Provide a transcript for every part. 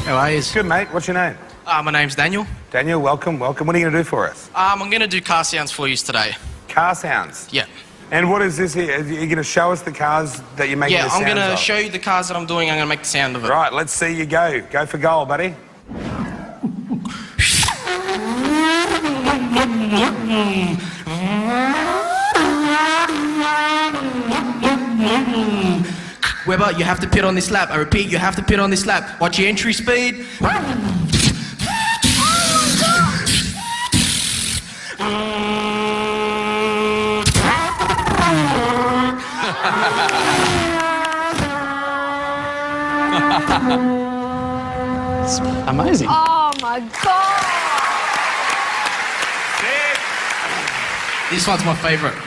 How are you? Good, mate. What's your name? My name's Daniel. Daniel, welcome, welcome. What are you going to do for us? I'm going to do car sounds for you today. Car sounds? Yeah. And what is this here? Are you going to show us the cars that you're making the sounds of? Yeah, I'm going to show you the cars that I'm doing. I'm going to make the sound of it. Right, let's see you go. Go for goal, buddy. Webber, you have to pit on this lap. I repeat, you have to pit on this lap. Watch your entry speed. It's amazing. Oh my God! This one's my favourite.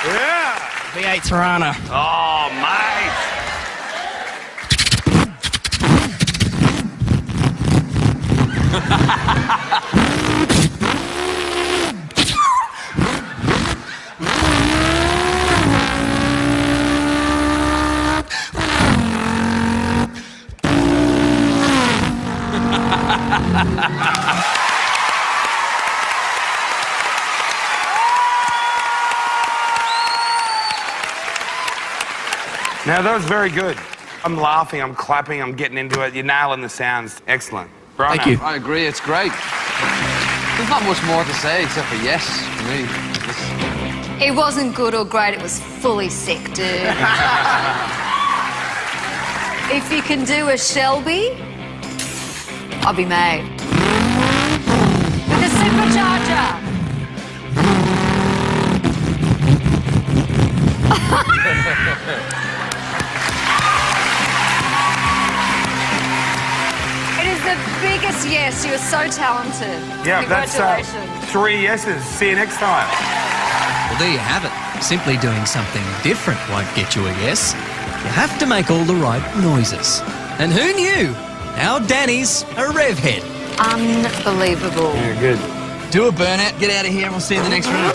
Yeah! V8 Tirana. Oh, mate! Now, that was very good. I'm laughing, I'm clapping, I'm getting into it. You're nailing the sounds. Excellent. Brian, Thank you. I agree, it's great. There's not much more to say except for yes for me. It wasn't good or great, it was fully sick, dude. If you can do a Shelby, I'll be made. With a supercharger. It is the biggest yes. You are so talented. Yeah, that's Congratulations. 3 yeses. See you next time. Well, there you have it. Simply doing something different won't get you a yes. You have to make all the right noises. And who knew? Our Danny's a rev head. Unbelievable. Yeah, good. Do a burnout, get out of here, and we'll see you in the next round.